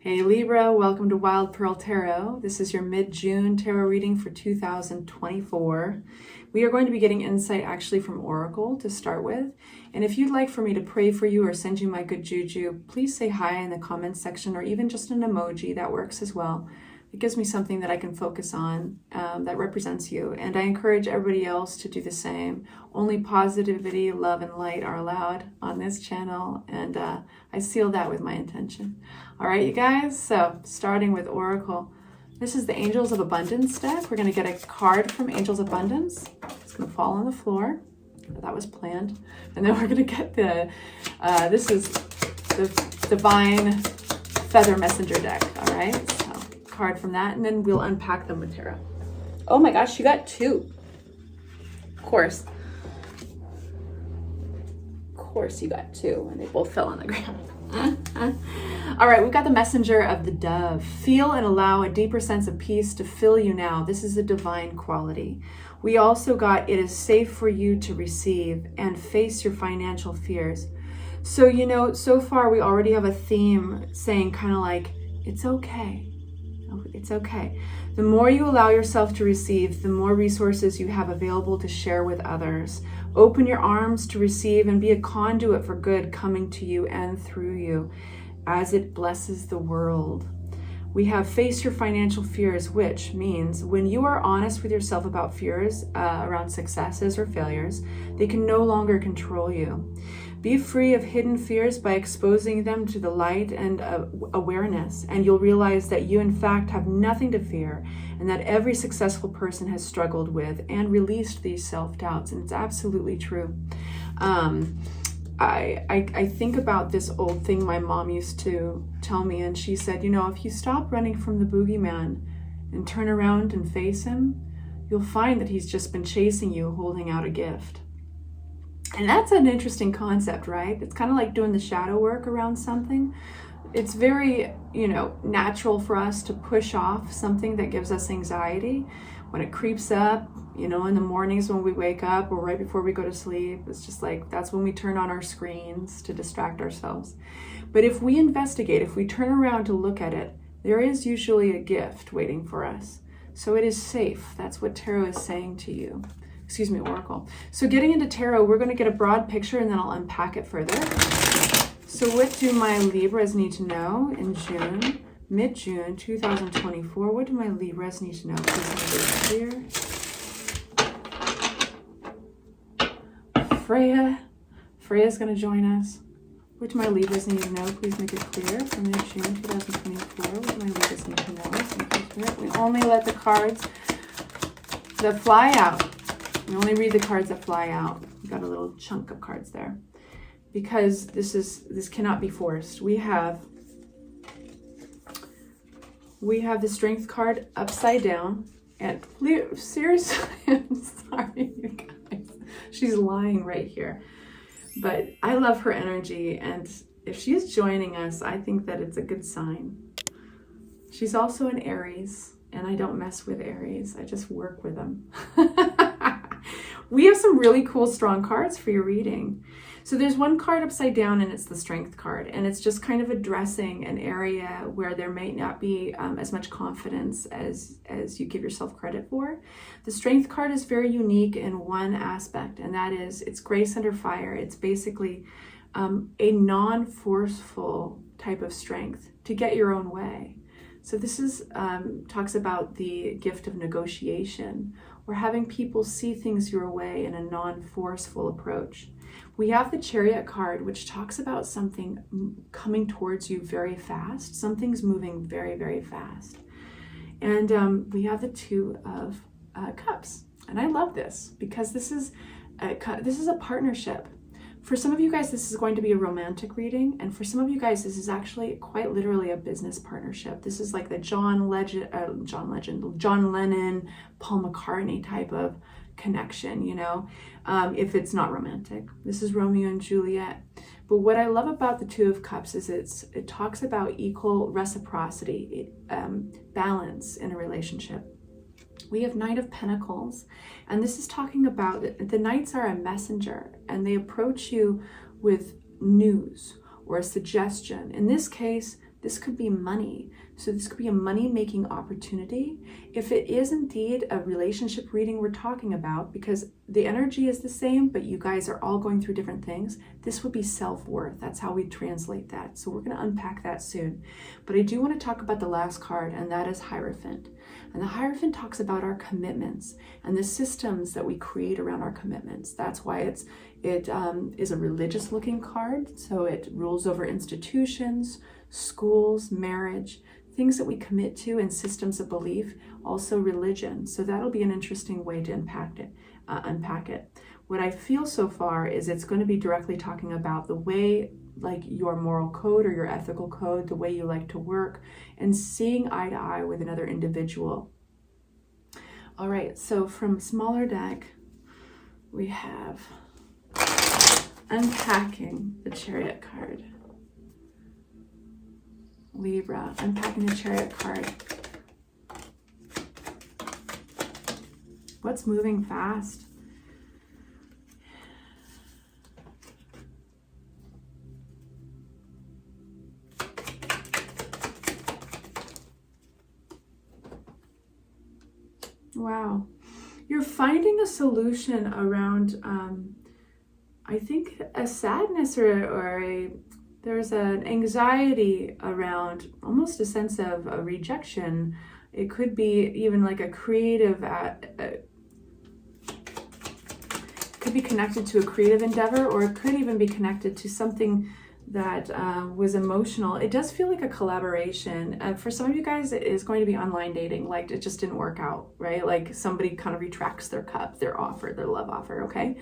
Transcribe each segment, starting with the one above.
Hey Libra, welcome to Wild Pearl Tarot. This is your mid-June tarot reading for 2024. We are going to be getting insight actually from Oracle to start with. And if you'd like for me to pray for you or send you my good juju, please say hi in the comments section or even just an emoji. That works as well. It gives me something that I can focus on that represents you. And I encourage everybody else to do the same. Only positivity, love, and light are allowed on this channel. And I seal that with my intention. All right, you guys. So starting with Oracle. This is the Angels of Abundance deck. We're going to get a card from Angels of Abundance. It's going to fall on the floor. That was planned. And then we're going to get the, this is the Divine Feather Messenger deck. All right. Card from that, and then we'll unpack them with tarot. Oh my gosh, you got two. Of course you got two, and they both fell on the ground. All right, we've got the Messenger of the Dove. Feel and allow a deeper sense of peace to fill you now. This is a divine quality. We also got, it is safe for you to receive and face your financial fears. So, you know, so far we already have a theme saying kind of like, it's okay. It's okay. The more you allow yourself to receive, the more resources you have available to share with others. Open your arms to receive and be a conduit for good coming to you and through you as it blesses the world. We have face your financial fears, which means when you are honest with yourself about fears around successes or failures, they can no longer control you. Be free of hidden fears by exposing them to the light and awareness, and you'll realize that you in fact have nothing to fear, and that every successful person has struggled with and released these self-doubts, and it's absolutely true. I think about this old thing my mom used to tell me, and she said, you know, if you stop running from the boogeyman and turn around and face him, you'll find that he's just been chasing you, holding out a gift. And that's an interesting concept, right? It's kind of like doing the shadow work around something. It's very, you know, natural for us to push off something that gives us anxiety. When it creeps up, you know, in the mornings when we wake up or right before we go to sleep, it's just like, that's when we turn on our screens to distract ourselves. But if we investigate, if we turn around to look at it, there is usually a gift waiting for us. So it is safe. That's what tarot is saying to you. Excuse me, Oracle. So getting into tarot, we're going to get a broad picture and then I'll unpack it further. So what do my Libras need to know in June, mid-June 2024? What do my Libras need to know? Please make it clear. Freya's going to join us. What do my Libras need to know? Please make it clear. For mid-June 2024, what do my Libras need to know? We only let the cards that fly out. We only read the cards that fly out. We got a little chunk of cards there because this cannot be forced. We have the Strength card upside down, and seriously, I'm sorry, you guys. She's lying right here, but I love her energy, and if she's joining us, I think that it's a good sign. She's also an Aries, and I don't mess with Aries. I just work with them. We have some really cool, strong cards for your reading. So there's one card upside down, and it's the Strength card. And it's just kind of addressing an area where there may not be as much confidence as you give yourself credit for. The Strength card is very unique in one aspect, and that is it's grace under fire. It's basically a non-forceful type of strength to get your own way. So this is talks about the gift of negotiation, or having people see things your way in a non-forceful approach. We have the Chariot card, which talks about something coming towards you very fast. Something's moving very, very fast. And we have the Two of Cups. And I love this because this is a partnership. For some of you guys, this is going to be a romantic reading. And for some of you guys, this is actually quite literally a business partnership. This is like the John Lennon, Paul McCartney type of connection, you know, if it's not romantic. This is Romeo and Juliet. But what I love about the Two of Cups is it talks about equal reciprocity, balance in a relationship. We have Knight of Pentacles, and this is talking about the Knights are a messenger, and they approach you with news or a suggestion. In this case, This could be money. So this could be a money-making opportunity. If it is indeed a relationship reading we're talking about, because the energy is the same, but you guys are all going through different things, this would be self-worth. That's how we translate that. So we're going to unpack that soon. But I do want to talk about the last card, and that is Hierophant. And the Hierophant talks about our commitments and the systems that we create around our commitments. That's why it is a religious-looking card. So it rules over institutions, schools, marriage, things that we commit to, and systems of belief, also religion. So that'll be an interesting way to unpack it. What I feel so far is it's going to be directly talking about the way, like your moral code or your ethical code, the way you like to work, and seeing eye to eye with another individual. All right, so from smaller deck, we have unpacking the Chariot card. Libra, unpacking the Chariot card. What's moving fast? Wow. You're finding a solution around, I think, a sadness or there's an anxiety around almost a sense of a rejection. It could be even like a creative, could be connected to a creative endeavor, or it could even be connected to something that was emotional. It does feel like a collaboration. For some of you guys, it is going to be online dating. Like it just didn't work out, right? Like somebody kind of retracts their cup, their offer, their love offer, okay?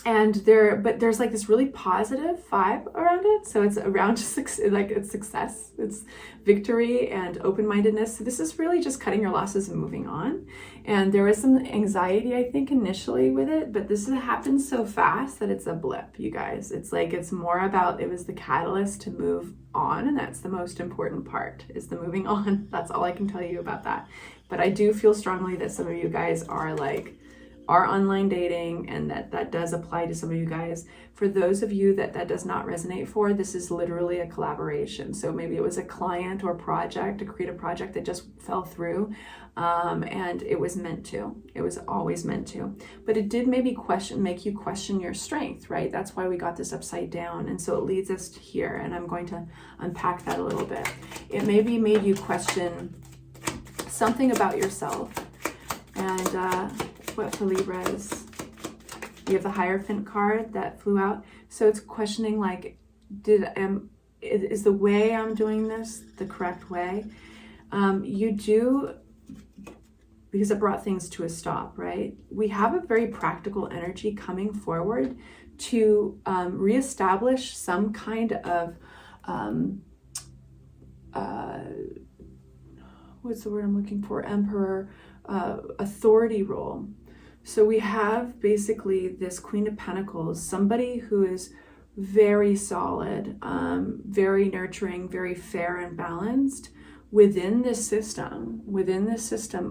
But there's like this really positive vibe around it. So it's around it's success, it's victory and open-mindedness. So this is really just cutting your losses and moving on. And there was some anxiety, I think, initially with it, but this has happened so fast that it's a blip, you guys. It's like, it's more about, it was the catalyst to move on. And that's the most important part, is the moving on. That's all I can tell you about that. But I do feel strongly that some of you guys are online dating, and that does apply to some of you guys. For those of you that does not resonate for, this is literally a collaboration. So maybe it was a client or project, a creative project that just fell through, and it was meant to. It was always meant to. But it did maybe make you question your strength, right? That's why we got this upside down. And so it leads us to here, and I'm going to unpack that a little bit. It maybe made you question something about yourself. And what for Libra is, you have the Hierophant card that flew out. So it's questioning, like, is the way I'm doing this the correct way? You do, because it brought things to a stop, right? We have a very practical energy coming forward to reestablish some kind of, what's the word I'm looking for? Emperor, authority role. So we have basically this Queen of Pentacles, somebody who is very solid, very nurturing, very fair and balanced within this system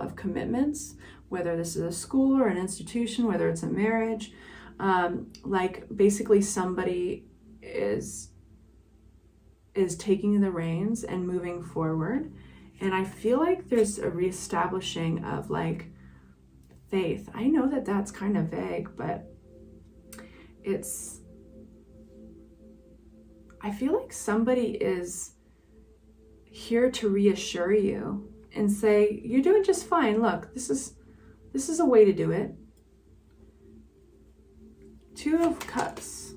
of commitments, whether this is a school or an institution, whether it's a marriage, like basically somebody is taking the reins and moving forward. And I feel like there's a reestablishing of like faith. I know that that's kind of vague, but I feel like somebody is here to reassure you and say, you're doing just fine. Look, this is a way to do it. Two of Cups.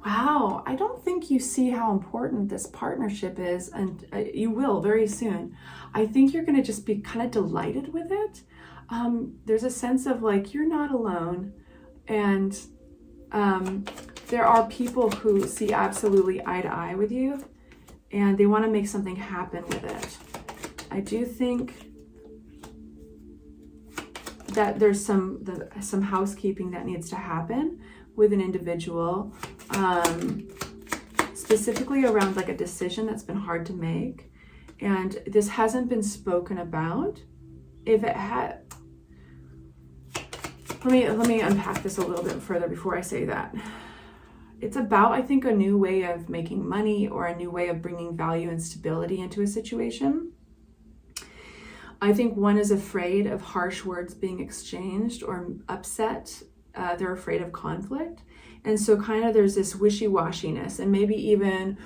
Wow, I don't think you see how important this partnership is, and you will very soon. I think you're going to just be kind of delighted with it. There's a sense of like, you're not alone, and there are people who see absolutely eye to eye with you, and they want to make something happen with it. I do think that there's some housekeeping that needs to happen with an individual, specifically around like a decision that's been hard to make, and this hasn't been spoken about. If it had, let me unpack this a little bit further before I say that. It's about, I think, a new way of making money or a new way of bringing value and stability into a situation. I think one is afraid of harsh words being exchanged or upset. They're afraid of conflict. And so kind of there's this wishy-washiness, and maybe even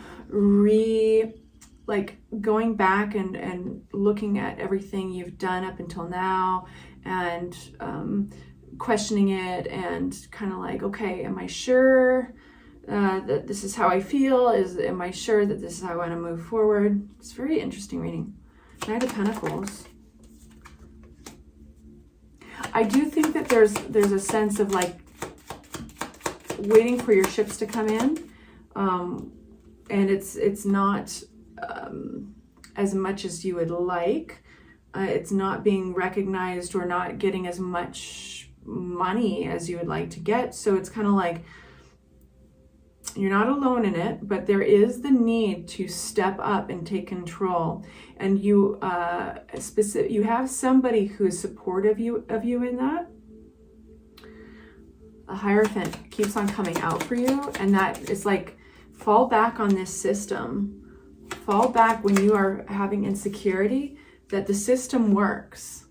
going back and looking at everything you've done up until now, and questioning it, and kind of like, okay, am I sure that this is how I feel? Am I sure that this is how I want to move forward? It's very interesting reading. Knight of Pentacles. I do think that there's a sense of like waiting for your ships to come in, and it's not as much as you would like. It's not being recognized or not getting as much money as you would like to get. So it's kind of like you're not alone in it, but there is the need to step up and take control. And you have somebody who is supportive of you in that. A Hierophant keeps on coming out for you, and that is like, fall back on this system. Fall back when you are having insecurity, that the system works.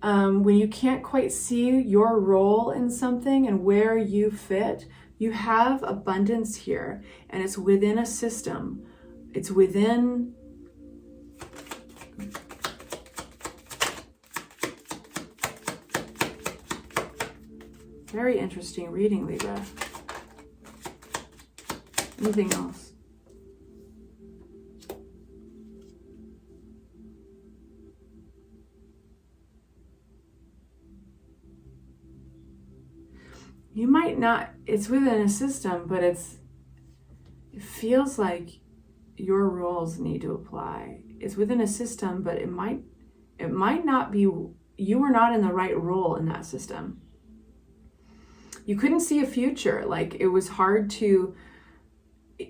When you can't quite see your role in something and where you fit, you have abundance here, and it's within a system. It's within very interesting reading, Libra. Anything else? You might not, it's within a system, but it feels like your rules need to apply. It's within a system, but it might not be, you were not in the right role in that system. You couldn't see a future. Like, it was hard to,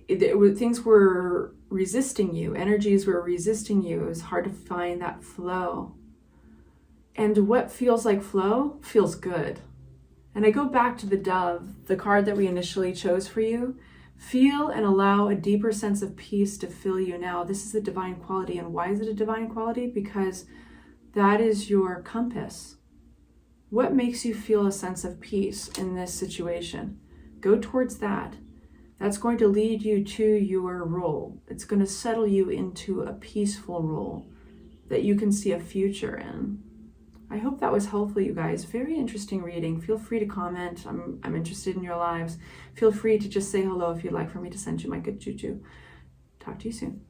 things were resisting you. Energies were resisting you. It was hard to find that flow. And what feels like flow feels good. And I go back to the Dove, the card that we initially chose for you. Feel and allow a deeper sense of peace to fill you now. This is a divine quality. And why is it a divine quality? Because that is your compass. What makes you feel a sense of peace in this situation? Go towards that. That's going to lead you to your role. It's going to settle you into a peaceful role that you can see a future in. I hope that was helpful, you guys. Very interesting reading. Feel free to comment. I'm interested in your lives. Feel free to just say hello if you'd like for me to send you my good juju. Talk to you soon.